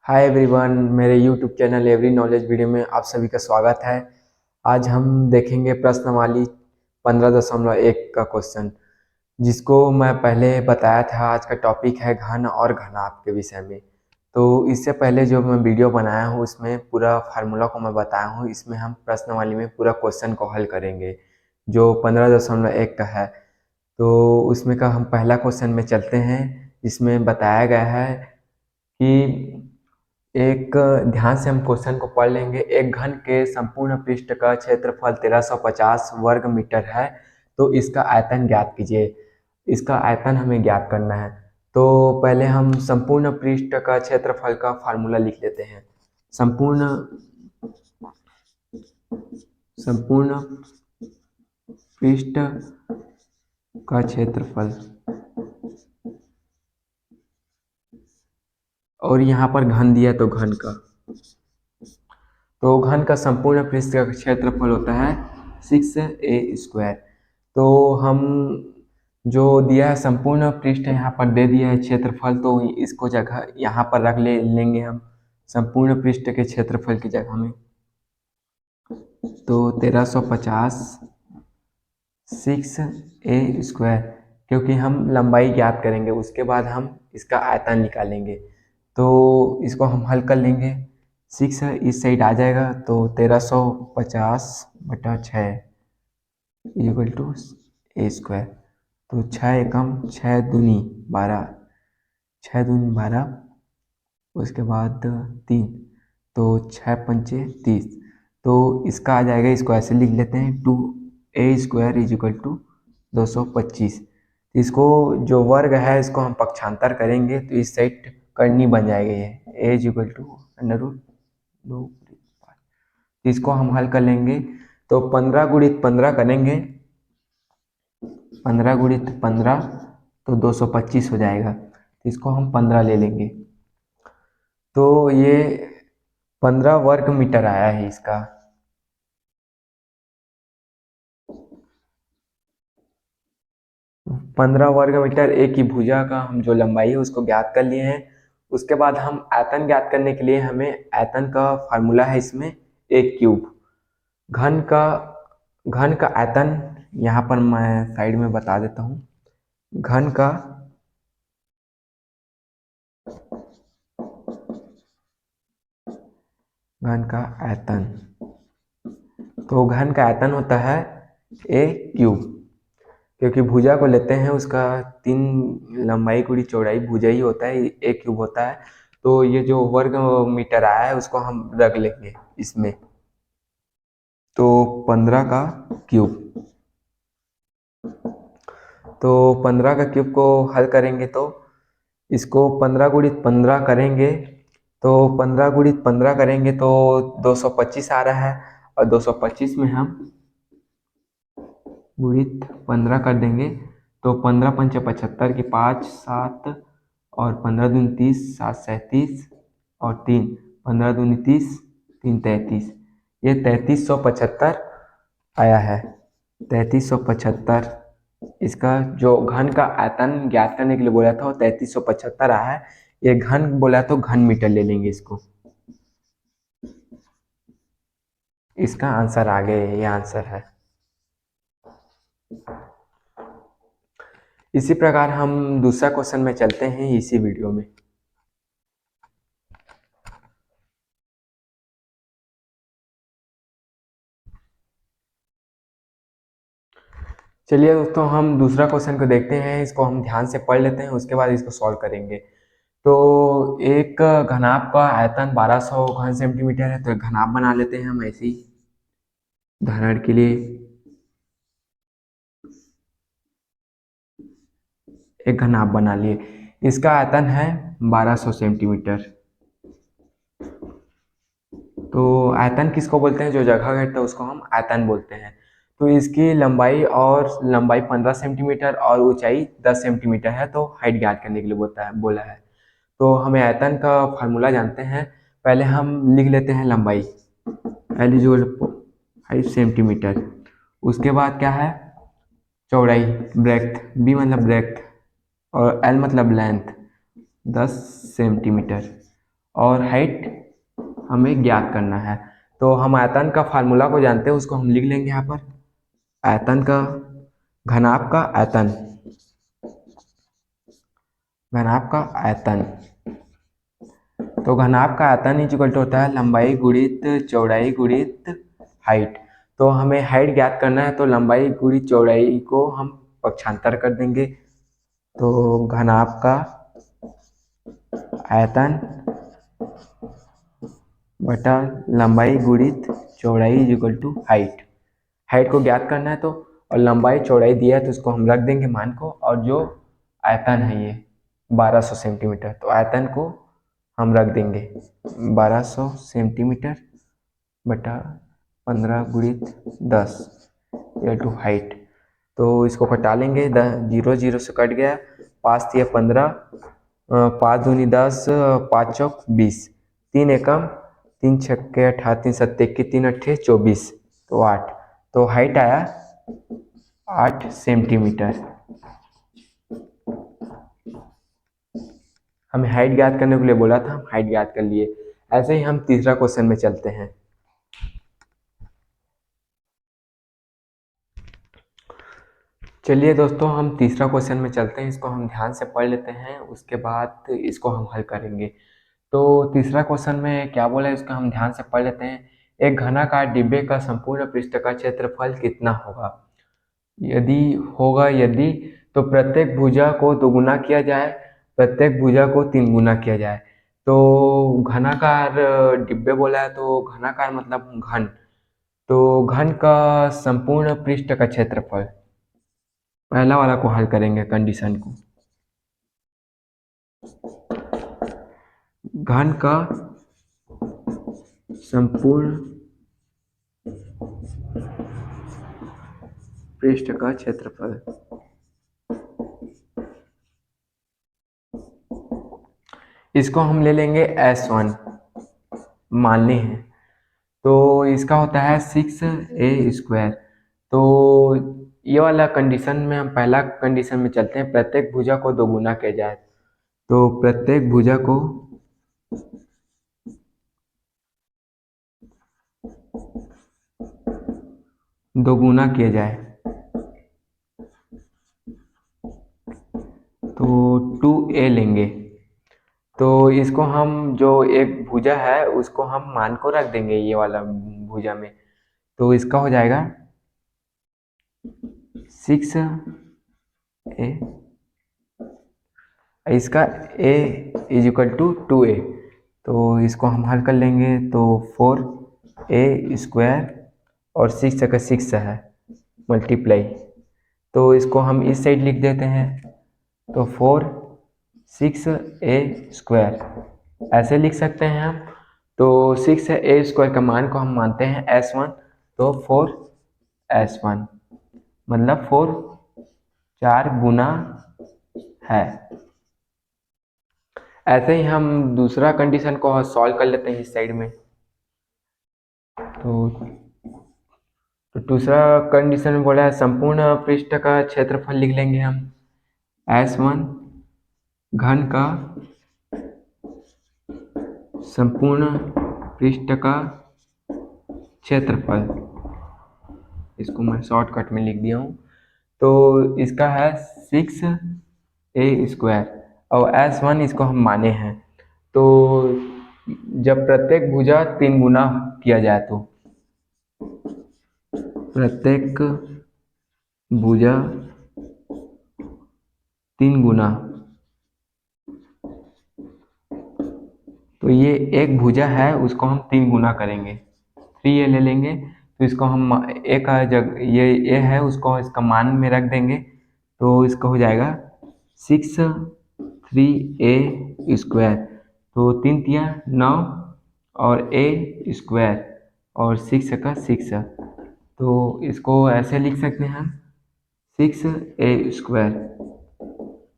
Hi everyone, मेरे YouTube channel every knowledge video में आप सभी का स्वागत है। आज हम देखेंगे प्रश्नवाली 15.1 का क्वेश्चन, जिसको मैं पहले बताया था। आज का टॉपिक है घन और घनाभ के विषय में। तो इससे पहले जो मैं वीडियो बनाया हूँ उसमें पूरा फार्मूला को मैं बताया हूँ। इसमें हम प्रश्नवाली में पूरा क्वेश्चन को हल करेंगे जो 15.1 का है। तो उसमें का हम पहला क्वेश्चन में चलते हैं। इसमें बताया गया है कि एक ध्यान से हम क्वेश्चन को पढ़ लेंगे। एक घन के संपूर्ण पृष्ठ का क्षेत्रफल 1350 वर्ग मीटर है, तो इसका आयतन ज्ञात कीजिए। इसका आयतन हमें ज्ञात करना है। तो पहले हम संपूर्ण पृष्ठ का क्षेत्रफल का फार्मूला लिख लेते हैं। संपूर्ण संपूर्ण पृष्ठ का क्षेत्रफल, और यहाँ पर घन दिया तो घन का, तो घन का संपूर्ण पृष्ठ का क्षेत्रफल होता है 6a²। तो हम जो दिया है संपूर्ण पृष्ठ यहाँ पर दे दिया है क्षेत्रफल, तो इसको जगह यहाँ पर रख लेंगे हम संपूर्ण पृष्ठ के क्षेत्रफल की जगह में। तो 1350 6a², क्योंकि हम लंबाई ज्ञात करेंगे उसके बाद हम इसका आयतन निकालेंगे। तो इसको हम हल कर लेंगे। 6 इस साइड आ जाएगा तो 1350/6 इक्वल टू a²। तो 6 एकम 6 दूनी 12, 6 दूनी 12, उसके बाद 3, तो 6 पंचे 30। तो इसका आ जाएगा, इसको ऐसे लिख लेते हैं 2a² इज इक्वल टू 225। इसको जो वर्ग है इसको हम पक्षांतर करेंगे तो इस साइड करनी बन जाएगी ये a इज इक्वल टू √2। इसको हम हल कर लेंगे तो 15 गुणित 15 करेंगे, 15 गुणित 15 तो 225 हो जाएगा। इसको हम 15 ले लेंगे तो ये 15 वर्ग मीटर आया है इसका। 15 वर्ग मीटर एक की भुजा का हम जो लंबाई है उसको ज्ञात कर लिए हैं। उसके बाद हम आयतन ज्ञात करने के लिए हमें आयतन का फार्मूला है इसमें a³। घन का आयतन यहाँ पर मैं साइड में बता देता हूँ। घन का आयतन, तो घन का आयतन होता है a³, क्योंकि भुजा को लेते हैं उसका 3 लंबाई गुणी चौड़ाई भुजा ही होता है, a³ होता है। तो ये जो वर्ग मीटर आया है उसको हम रख लेंगे इसमें। तो 15 का क्यूब, तो 15 का क्यूब को हल करेंगे तो इसको 15 गुणित 15 करेंगे तो 15 गुणित 15 करेंगे तो 225 आ रहा है। और 225 में हम गुणित 15 कर देंगे तो 15 पंचे 75 की 5 7, और 15 दूनी 30, 7 37 और 3, 15 दूनी 30, 3 33। ये 3375 आया है। 3375 इसका जो घन का आयतन ज्ञात करने के लिए बोला था वो 3375 आया है। ये घन बोला तो घन मीटर ले लेंगे इसको। इसका आंसर आ गया, ये आंसर है। इसी प्रकार हम दूसरा क्वेश्चन में चलते हैं इसी वीडियो में। चलिए दोस्तों, हम दूसरा क्वेश्चन को देखते हैं। इसको हम ध्यान से पढ़ लेते हैं, उसके बाद इसको सॉल्व करेंगे। तो एक घनाभ का आयतन 1200 घन सेंटीमीटर है, तो एक घनाभ बना लेते हैं हम ऐसे ही उदाहरण के लिए। एक घनाभ बना लिए, इसका आयतन है 1200 सेंटीमीटर। तो आयतन किसको बोलते हैं? जो जगह घटता है उसको हम आयतन बोलते हैं। तो इसकी लंबाई 15 सेंटीमीटर और ऊंचाई 10 सेंटीमीटर है, तो हाइट ज्ञात करने के लिए बोला है। तो हमें आयतन का फार्मूला जानते हैं। पहले हम लिख लेते हैं लंबाई, L = 5 सेंटीमीटर। उसके बाद क्या है? चौड़ाई, ब्रेथ, B मतलब ब्रेथ और L मतलब लेंथ 10 सेंटीमीटर। और हाइट हमें ज्ञात करना है। तो हम आयतन का फार्मूला को जानते हैं, उसको हम लिख लेंगे यहाँ पर। आयतन का घनाभ का आयतन, घनाभ का आयतन, तो घनाभ का आयतन इज इक्वल टू होता है लंबाई गुणित चौड़ाई गुणित हाइट। तो हमें हाइट ज्ञात करना है, तो लंबाई गुणित चौड़ाई को हम पक्षांतर कर देंगे। तो घनाभ का आयतन बटा लंबाई गुणित चौड़ाई is equal to height. Height को ज्ञात करना है तो, और लंबाई चौड़ाई दिया है तो उसको हम रख देंगे मान को, और जो आयतन है ये 1200 सेंटीमीटर, तो आयतन को हम रख देंगे 1200 सेंटीमीटर बटा 15 गुणित 10 इक्वल टू हाइट। तो इसको घटा लेंगे, 0 0 से कट गया, 5 दिया 15, 5 दूनी 10, 5 चौक 20, 3 एकम 3 छक्के 18, 3 सत्ते 21, 3 अट्ठे 24, तो 8। तो हाइट आया 8 सेंटीमीटर। हमें हाइट ज्ञात करने के लिए बोला था, हम हाइट ज्ञात कर लिए। ऐसे ही हम तीसरा क्वेश्चन में चलते हैं। चलिए दोस्तों, हम तीसरा क्वेश्चन में चलते हैं, इसको हम ध्यान से पढ़ लेते हैं, उसके बाद इसको हम हल करेंगे। तो तीसरा क्वेश्चन में क्या बोला है उसका हम ध्यान से पढ़ लेते हैं। एक घनाकार डिब्बे का संपूर्ण पृष्ठ का क्षेत्रफल कितना होगा? यदि तो प्रत्येक भुजा को 2 गुना किया जाए, प्रत्येक भुजा को 3 गुना किया जाए। तो घनाकार डिब्बे बोला है, तो घनाकार मतलब घन, तो घन का संपूर्ण पृष्ठ का क्षेत्रफल, पहला वाला को हल करेंगे कंडीशन को। घन का संपूर्ण पृष्ठ का क्षेत्रफल, इसको हम ले लेंगे S1 मानने हैं। तो इसका होता है 6a²। तो ये वाला कंडीशन में हम पहला कंडीशन में चलते हैं, प्रत्येक भुजा को 2 गुना किया जाए। तो प्रत्येक भुजा को 2 गुना किया जाए, तो 2a लेंगे। तो इसको हम, जो एक भुजा है उसको हम मान को रख देंगे ये वाला भुजा में। तो इसका हो जाएगा 6a, इसका a is equal to 2a। तो इसको हम हल कर लेंगे, तो 4a² और 6 का 6 है मल्टीप्लाई। तो इसको हम इस साइड लिख देते हैं, तो 4 6a², ऐसे लिख सकते हैं हम। तो 6a² का मान को हम मानते हैं S1, तो 4S1 मतलब 4 4 गुना है। ऐसे ही हम दूसरा कंडीशन को सॉल्व कर लेते हैं इस साइड में। तो दूसरा कंडीशन में बोला है संपूर्ण पृष्ठ का क्षेत्रफल लिख लेंगे हम S1 घन का संपूर्ण पृष्ठ का क्षेत्रफल, इसको मैं शॉर्टकट में लिख दिया हूँ। तो इसका है 6a² और S1 इसको हम माने हैं। तो जब प्रत्येक भुजा 3 गुना किया जाए, तो प्रत्येक भुजा 3 गुना, तो ये एक भुजा है उसको हम 3 गुना करेंगे, 3a ले लेंगे। तो इसको हम a का जग, ये a है उसको इसका मान में रख देंगे। तो इसका हो जाएगा 6 3a²। तो 3 तिया 9 और a² और 6 का 6। तो इसको ऐसे लिख सकते हैं हम 6a²।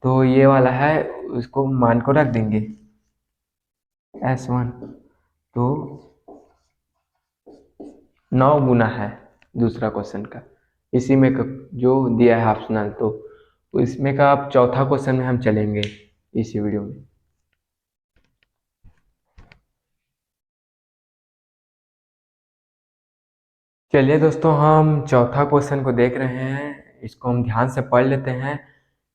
तो ये वाला है, उसको मान को रख देंगे S1। तो 9 गुना है दूसरा क्वेश्चन का, इसी में जो दिया है ऑप्शनल। तो इसमें का अब चौथा क्वेश्चन में हम चलेंगे इसी वीडियो में। चलिए दोस्तों, हम चौथा क्वेश्चन को देख रहे हैं। इसको हम ध्यान से पढ़ लेते हैं।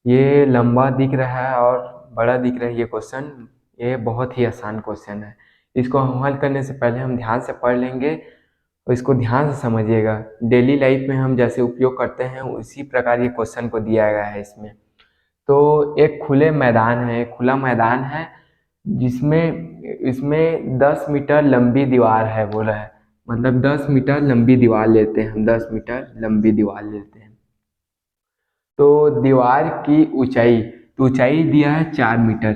ये लंबा दिख रहा है और बड़ा दिख रहा है ये क्वेश्चन। ये बहुत ही आसान क्वेश्चन है। इसको हम हल करने से पहले हम ध्यान से पढ़ लेंगे और इसको ध्यान से समझिएगा। डेली लाइफ में हम जैसे उपयोग करते हैं उसी प्रकार ये क्वेश्चन को दिया गया है इसमें। तो एक खुले मैदान है, एक खुला मैदान है जिसमें इसमें 10 मीटर लंबी दीवार है बोला है। मतलब 10 मीटर लंबी दीवार लेते हैं हम, 10 मीटर लंबी दीवार लेते हैं। तो दीवार की ऊंचाई, तो ऊंचाई दिया है 4 मीटर।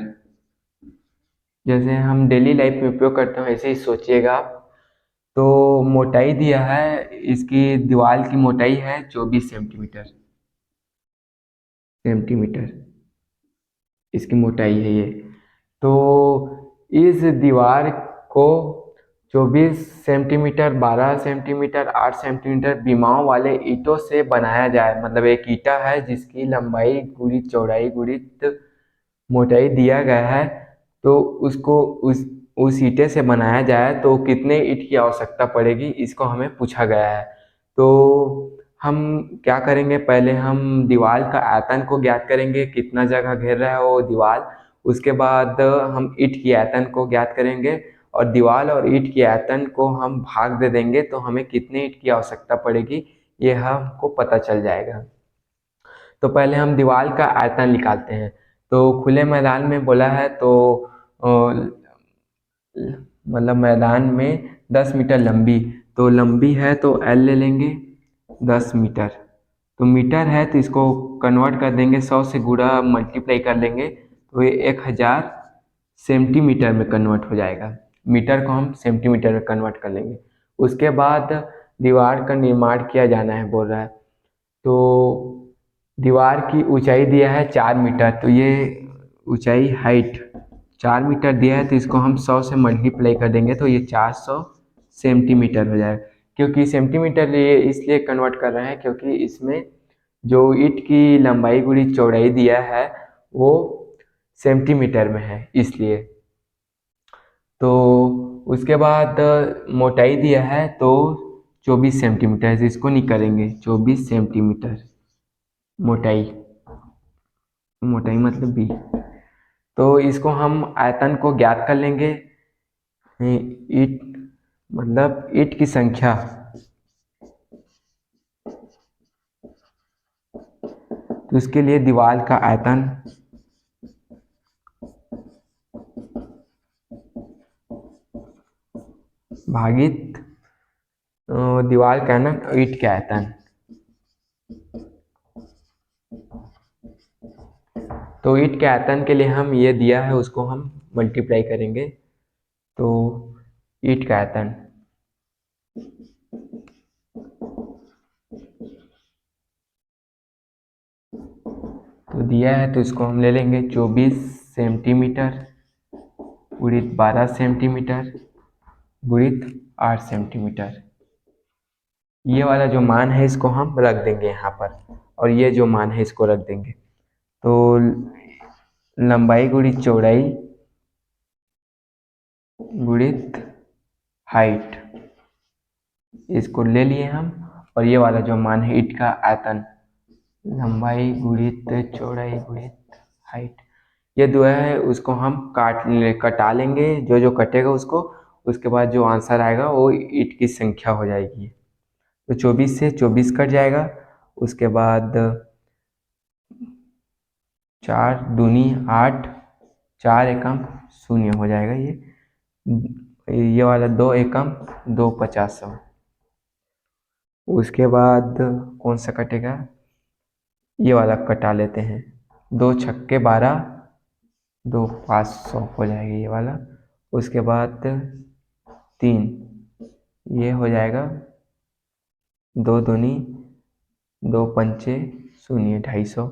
जैसे हम डेली लाइफ में उपयोग करते हैं ऐसे ही सोचिएगा आप। तो मोटाई दिया है, इसकी दीवार की मोटाई है 24 सेंटीमीटर। सेंटीमीटर इसकी मोटाई है ये। तो इस दीवार को 24 सेंटीमीटर, 12 सेंटीमीटर, 8 सेंटीमीटर बीमाओं वाले ईंटों से बनाया जाए। मतलब एक ईंटा है जिसकी लंबाई गुणित चौड़ाई गुणित मोटाई दिया गया है। तो उसको उस ईंटे से बनाया जाए तो कितने ईंट की आवश्यकता पड़ेगी, इसको हमें पूछा गया है। तो हम क्या करेंगे, पहले हम दीवार का आयतन को ज्ञात करेंगे, कितना जगह घेर रहा है वो दीवार। उसके बाद हम ईंट की आयतन को ज्ञात करेंगे और दीवार और ईंट की आयतन को हम भाग दे देंगे तो हमें कितने ईंट की आवश्यकता पड़ेगी ये हमको पता चल जाएगा। तो पहले हम दीवार का आयतन निकालते हैं। तो खुले मैदान में बोला है तो मतलब मैदान में 10 मीटर लंबी, तो लंबी है तो एल ले लेंगे 10 मीटर। तो मीटर है तो इसको कन्वर्ट कर देंगे, 100 से गुणा मल्टीप्लाई कर लेंगे तो ये 1000 सेंटीमीटर में कन्वर्ट हो जाएगा। मीटर को हम सेंटीमीटर में कन्वर्ट कर लेंगे। उसके बाद दीवार का निर्माण किया जाना है बोल रहा है। तो दीवार की ऊंचाई दिया है 4 मीटर, तो ये ऊंचाई हाइट 4 मीटर दिया है तो इसको हम 100 से मल्टीप्लाई कर देंगे तो ये 400 सेंटीमीटर हो जाएगा। क्योंकि सेंटीमीटर ये इसलिए कन्वर्ट कर रहे हैं क्योंकि इसमें जो ईंट की लंबाई गुणी चौड़ाई दिया है वो सेंटीमीटर में है इसलिए। तो उसके बाद मोटाई दिया है तो 24 सेंटीमीटर, इसको नहीं करेंगे 24 सेंटीमीटर मोटाई। मोटाई मतलब बी। तो इसको हम आयतन को ज्ञात कर लेंगे। ईंट मतलब ईंट की संख्या, तो इसके लिए दीवार का आयतन भागित दीवार का ना ईंट का आयतन। तो ईंट के आयतन के लिए हम ये दिया है उसको हम मल्टीप्लाई करेंगे। तो ईंट का आयतन तो दिया है तो इसको हम ले लेंगे 24 सेंटीमीटर गुणित 12 सेंटीमीटर गुणित 8 सेंटीमीटर। ये वाला जो मान है इसको हम रख देंगे यहाँ पर और ये जो मान है इसको रख देंगे। तो लंबाई गुणित चौड़ाई गुणित हाइट इसको ले लिए हम। और ये वाला जो मान है ईंट का आयतन, लंबाई गुणित चौड़ाई गुणित हाइट, ये दो है उसको हम कटा लेंगे। जो जो कटेगा उसको, उसके बाद जो आंसर आएगा वो ईंट की संख्या हो जाएगी। तो 24 से 24 कट जाएगा। उसके बाद 4 दूनी 8, 4 एकम 0 हो जाएगा। ये वाला 2 एकम 2 50। उसके बाद कौन सा कटेगा, ये वाला कटा लेते हैं। 2 छक्के 12, 2 500 हो जाएगा ये वाला। उसके बाद 3, ये हो जाएगा 2 दूनी 2 पंचे 0, 250।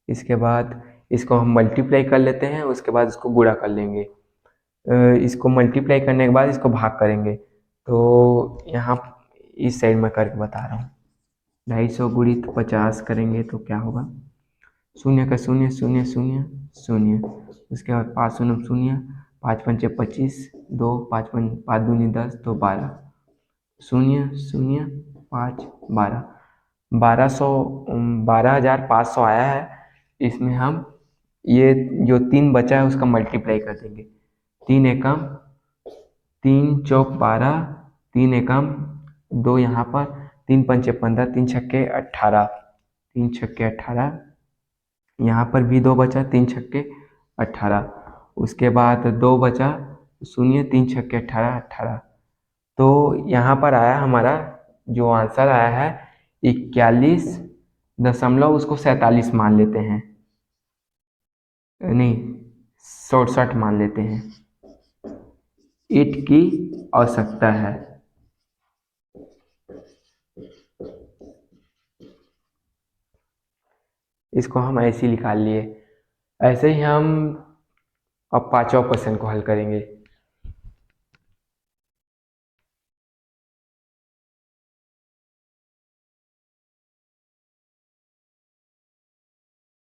इसके बाद इसको हम मल्टीप्लाई कर लेते हैं, उसके बाद इसको गुणा कर लेंगे। इसको मल्टीप्लाई करने के बाद इसको भाग करेंगे। तो यहाँ इस साइड में करके बता रहा हूँ। 250 गुणित 50 करेंगे तो क्या होगा, 0 का 0 0 0 0। उसके बाद 5 0 0, 5 पंचे 25, 2 5 दूनी 10 तो 12, 0 0 5 12 1200 12,500 आया है। इसमें हम ये जो 3 बचा है उसका मल्टीप्लाई कर देंगे। 3 एकम 3 चौक 12, 3 एकम 2 यहाँ पर, 3 पंचे 15, 3 छक्के 18, 3 छक्के 18, यहाँ पर भी 2 बचा, 3 छक्के 18, उसके बाद 2 बचा, शून्य, 3 छक्के 18 18। तो यहाँ पर आया हमारा जो आंसर आया है 41 दशमलव उसको 47 मान लेते हैं, नहीं 67 मान लेते हैं, ईंट की आवश्यकता है। इसको हम ऐसे ही निकाल लिए। ऐसे ही हम अब 5वां क्वेश्चन को हल करेंगे।